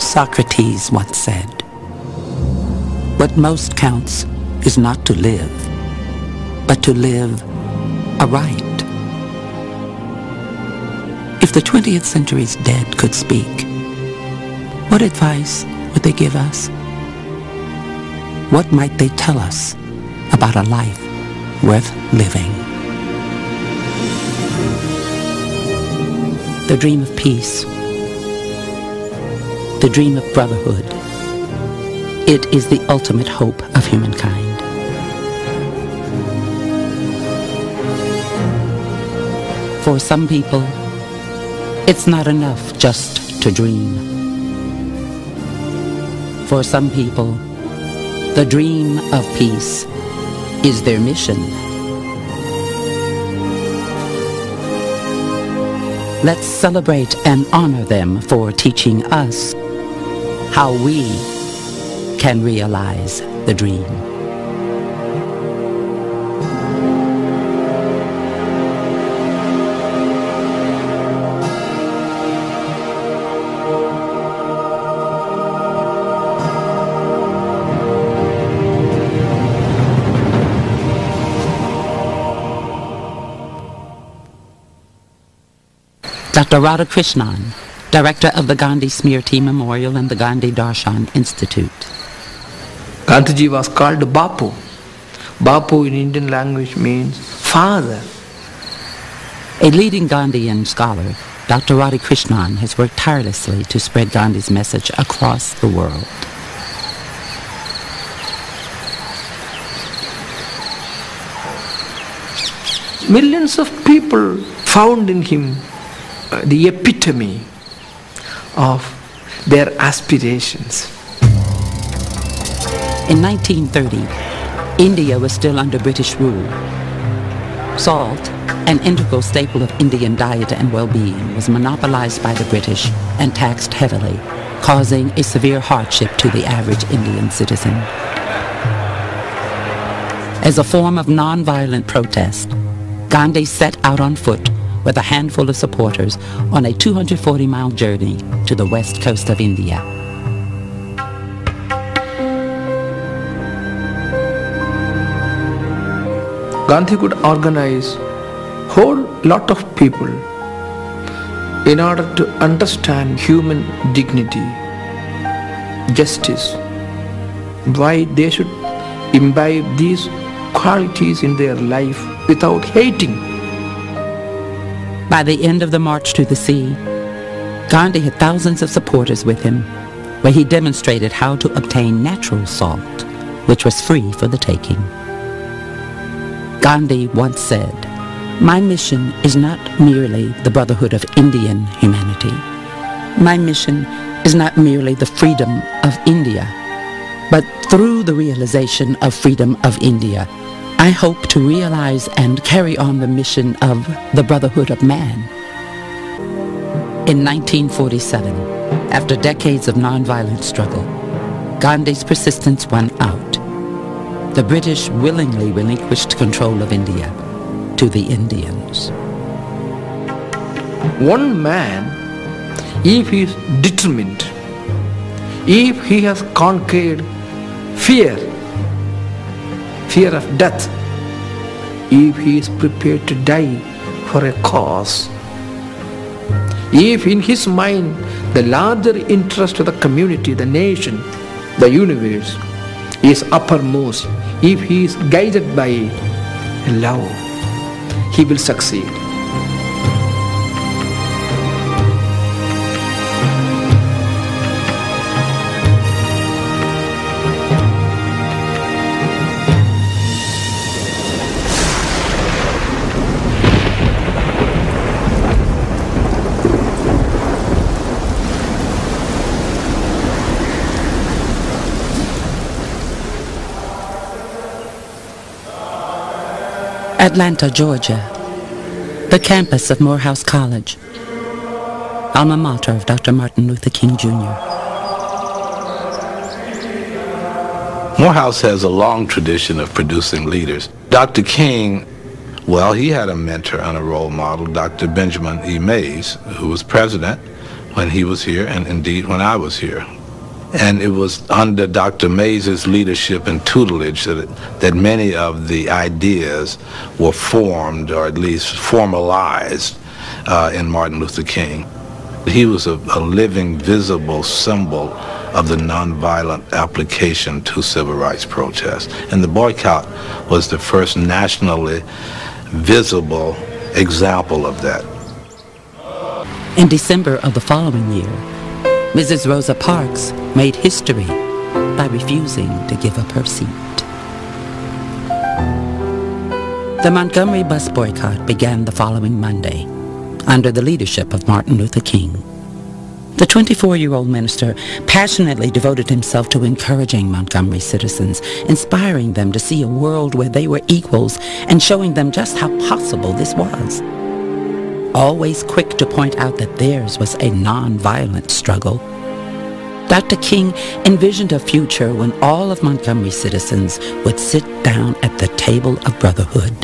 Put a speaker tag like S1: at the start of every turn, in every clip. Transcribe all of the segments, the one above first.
S1: Socrates once said, "What most counts is not to live, but to live aright." If the 20th century's dead could speak, what advice would they give us? What might they tell us about a life worth living? The dream of peace, the dream of brotherhood, it is the ultimate hope of humankind. For some people, it's not enough just to dream. For some people, the dream of peace is their mission. Let's celebrate and honor them for teaching us how we can realize the dream. Dr. Radhakrishnan, director of the Gandhi Smriti Memorial and the Gandhi Darshan Institute.
S2: Gandhiji was called Bapu. Bapu in Indian language means father.
S1: A leading Gandhian scholar, Dr. Radhakrishnan has worked tirelessly to spread Gandhi's message across the world.
S2: Millions of people found in him the epitome of their aspirations.
S1: In 1930, India was still under British rule. Salt, an integral staple of Indian diet and well-being, was monopolized by the British and taxed heavily, causing a severe hardship to the average Indian citizen. As a form of non-violent protest, Gandhi set out on foot with a handful of supporters on a 240-mile journey to the west coast of India.
S2: Gandhi could organize whole lot of people in order to understand human dignity, justice, why they should imbibe these qualities in their life without hating.
S1: By the end of the March to the Sea, Gandhi had thousands of supporters with him, where he demonstrated how to obtain natural salt, which was free for the taking. Gandhi once said, "My mission is not merely the brotherhood of Indian humanity. My mission is not merely the freedom of India, but through the realization of freedom of India, I hope to realize and carry on the mission of the brotherhood of man." In 1947, after decades of nonviolent struggle, Gandhi's persistence won out. The British willingly relinquished control of India to the Indians.
S2: One man, if he is determined, if he has conquered fear of death, if he is prepared to die for a cause, if in his mind the larger interest of the community, the nation, the universe is uppermost, if he is guided by love, he will succeed.
S1: Atlanta, Georgia, the campus of Morehouse College, alma mater of Dr. Martin Luther King Jr.
S3: Morehouse has a long tradition of producing leaders. Dr. King, well, he had a mentor and a role model, Dr. Benjamin E. Mays, who was president when he was here and indeed when I was here. And it was under Dr. Mays' leadership and tutelage that many of the ideas were formed, or at least formalized, in Martin Luther King. He was a living, visible symbol of the nonviolent application to civil rights protests. And the boycott was the first nationally visible example of that.
S1: In December of the following year, Mrs. Rosa Parks made history by refusing to give up her seat. The Montgomery bus boycott began the following Monday under the leadership of Martin Luther King. The 24-year-old minister passionately devoted himself to encouraging Montgomery citizens, inspiring them to see a world where they were equals and showing them just how possible this was. Always quick to point out that theirs was a non-violent struggle, Dr. King envisioned a future when all of Montgomery's citizens would sit down at the table of brotherhood.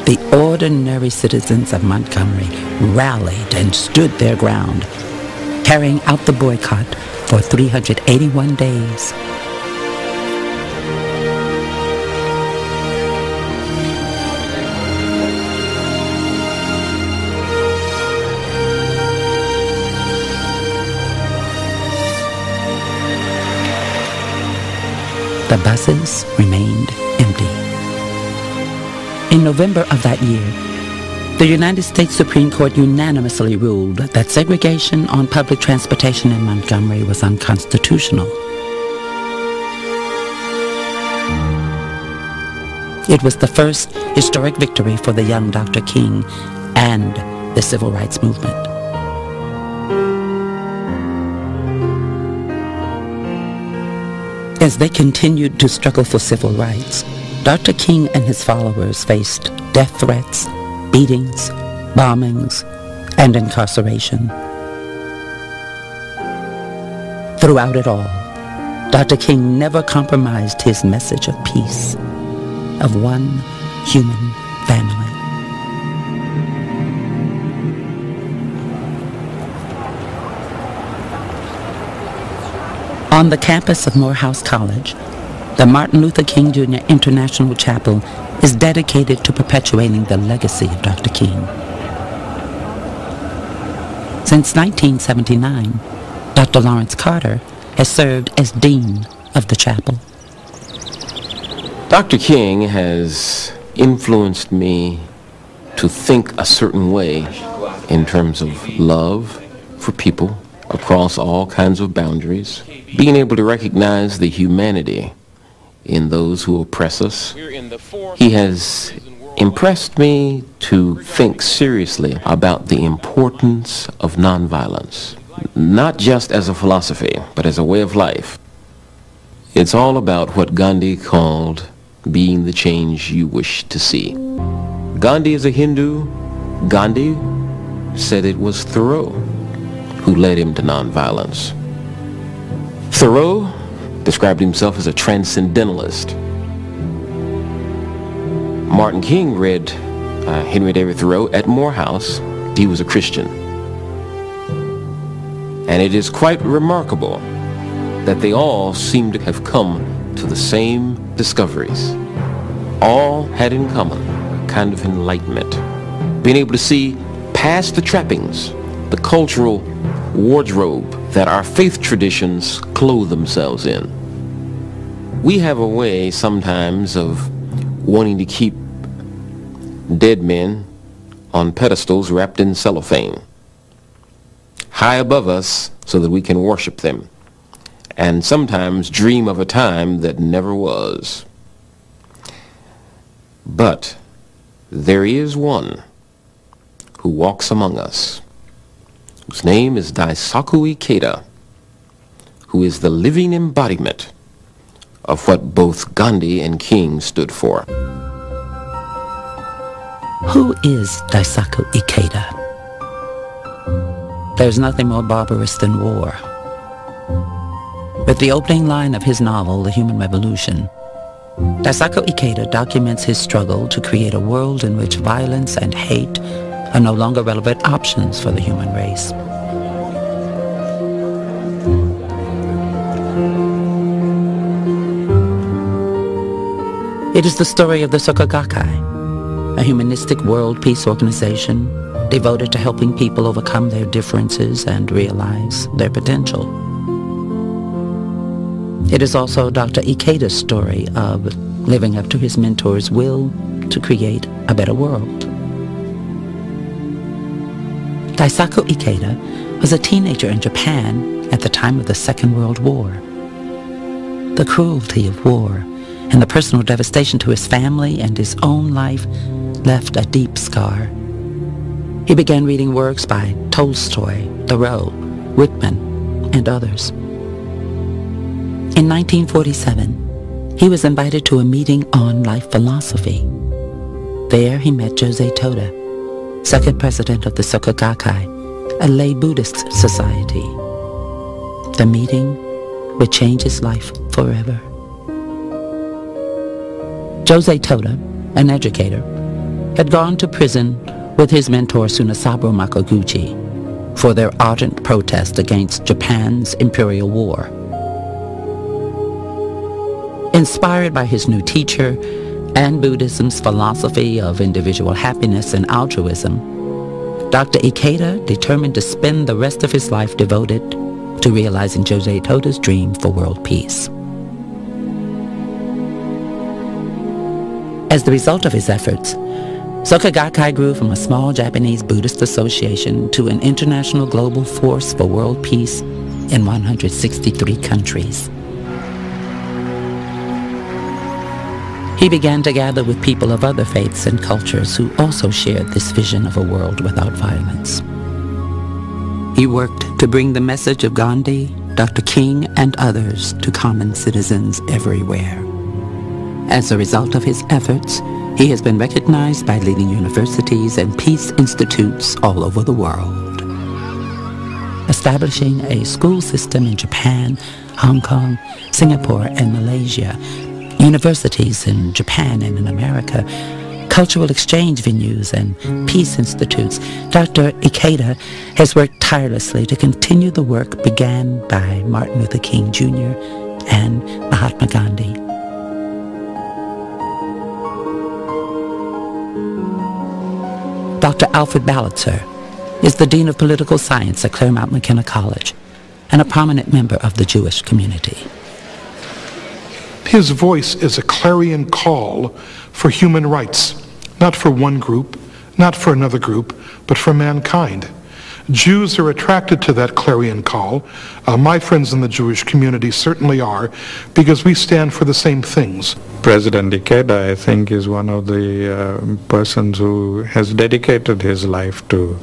S1: The ordinary citizens of Montgomery rallied and stood their ground, carrying out the boycott for 381 days. The buses remained empty. In November of that year, the United States Supreme Court unanimously ruled that segregation on public transportation in Montgomery was unconstitutional. It was the first historic victory for the young Dr. King and the civil rights movement. As they continued to struggle for civil rights, Dr. King and his followers faced death threats, beatings, bombings, and incarceration. Throughout it all, Dr. King never compromised his message of peace, of one human family. On the campus of Morehouse College, the Martin Luther King Jr. International Chapel is dedicated to perpetuating the legacy of Dr. King. Since 1979, Dr. Lawrence Carter has served as Dean of the chapel.
S4: Dr. King has influenced me to think a certain way in terms of love for people across all kinds of boundaries, being able to recognize the humanity in those who oppress us. He has impressed me to think seriously about the importance of nonviolence, not just as a philosophy, but as a way of life. It's all about what Gandhi called being the change you wish to see. Gandhi is a Hindu. Gandhi said it was Thoreau who led him to nonviolence. Thoreau described himself as a transcendentalist. Martin King read Henry David Thoreau at Morehouse. He was a Christian. And it is quite remarkable that they all seem to have come to the same discoveries. All had in common a kind of enlightenment, being able to see past the trappings, the cultural wardrobe that our faith traditions clothe themselves in. We have a way sometimes of wanting to keep dead men on pedestals wrapped in cellophane, high above us so that we can worship them, and sometimes dream of a time that never was. But there is one who walks among us, whose name is Daisaku Ikeda, who is the living embodiment of what both Gandhi and King stood for.
S1: Who is Daisaku Ikeda? There's nothing more barbarous than war. With the opening line of his novel, The Human Revolution, Daisaku Ikeda documents his struggle to create a world in which violence and hate are no longer relevant options for the human race. It is the story of the Soka Gakkai, a humanistic world peace organization devoted to helping people overcome their differences and realize their potential. It is also Dr. Ikeda's story of living up to his mentor's will to create a better world. Daisaku Ikeda was a teenager in Japan at the time of the Second World War. The cruelty of war and the personal devastation to his family and his own life left a deep scar. He began reading works by Tolstoy, Thoreau, Whitman, and others. In 1947, he was invited to a meeting on life philosophy. There he met Jose Toda, second president of the Soka Gakkai, a lay Buddhist society. The meeting would change his life forever. Jose Toda, an educator, had gone to prison with his mentor Tsunasaburo Makoguchi for their ardent protest against Japan's imperial war. Inspired by his new teacher and Buddhism's philosophy of individual happiness and altruism, Dr. Ikeda determined to spend the rest of his life devoted to realizing Jose Toda's dream for world peace. As the result of his efforts, Soka Gakkai grew from a small Japanese Buddhist association to an international global force for world peace in 163 countries. He began to gather with people of other faiths and cultures who also shared this vision of a world without violence. He worked to bring the message of Gandhi, Dr. King, and others to common citizens everywhere. As a result of his efforts, he has been recognized by leading universities and peace institutes all over the world. Establishing a school system in Japan, Hong Kong, Singapore, and Malaysia, universities in Japan and in America, cultural exchange venues, and peace institutes, Dr. Ikeda has worked tirelessly to continue the work began by Martin Luther King Jr. and Mahatma Gandhi. Dr. Alfred Ballitzer is the Dean of Political Science at Claremont McKenna College and a prominent member of the Jewish community.
S5: His voice is a clarion call for human rights, not for one group, not for another group, but for mankind. Jews are attracted to that clarion call. My friends in the Jewish community certainly are, because we stand for the same things.
S6: President Ikeda, I think, is one of the persons who has dedicated his life to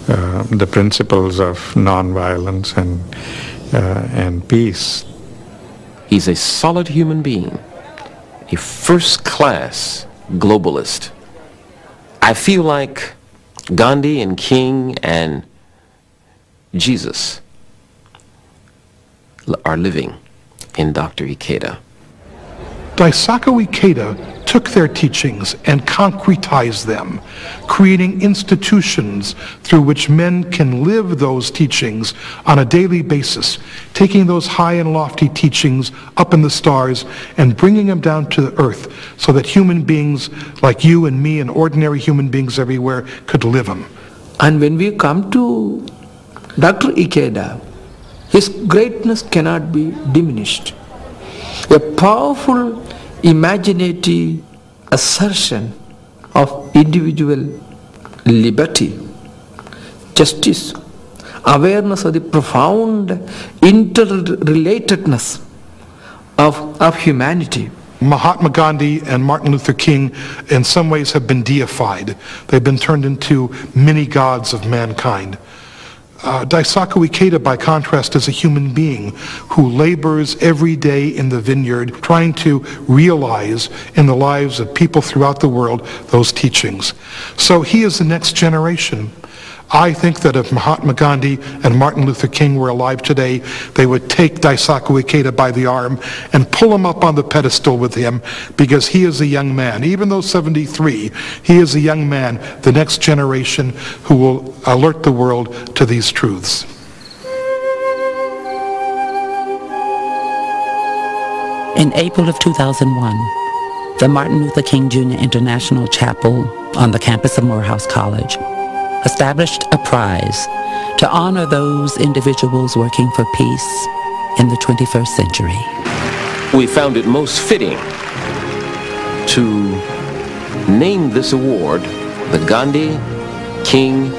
S6: the principles of nonviolence and peace.
S4: He's a solid human being, a first-class globalist. I feel like Gandhi and King and Jesus are living in Dr. Ikeda.
S5: Daisaku Ikeda took their teachings and concretized them, creating institutions through which men can live those teachings on a daily basis, taking those high and lofty teachings up in the stars and bringing them down to the earth so that human beings like you and me and ordinary human beings everywhere could live them.
S2: And when we come to Dr. Ikeda, his greatness cannot be diminished. A powerful, imaginative assertion of individual liberty, justice, awareness of the profound interrelatedness of humanity.
S5: Mahatma Gandhi and Martin Luther King in some ways have been deified. They've been turned into mini gods of mankind. Daisaku Ikeda, by contrast, is a human being who labors every day in the vineyard trying to realize in the lives of people throughout the world those teachings. So he is the next generation. I think that if Mahatma Gandhi and Martin Luther King were alive today, they would take Daisaku Ikeda by the arm and pull him up on the pedestal with him, because he is a young man. Even though 73, he is a young man, the next generation who will alert the world to these truths.
S1: In April of 2001, the Martin Luther King Jr. International Chapel on the campus of Morehouse College established a prize to honor those individuals working for peace in the 21st century.
S4: We found it most fitting to name this award the Gandhi King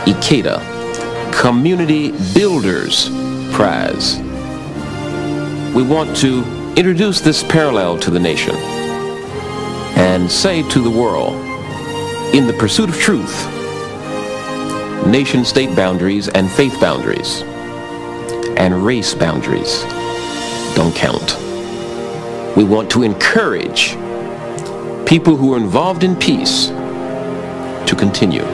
S4: Ikeda Community Builders Prize. We want to introduce this parallel to the nation and say to the world, in the pursuit of truth, nation-state boundaries and faith boundaries and race boundaries don't count. We want to encourage people who are involved in peace to continue.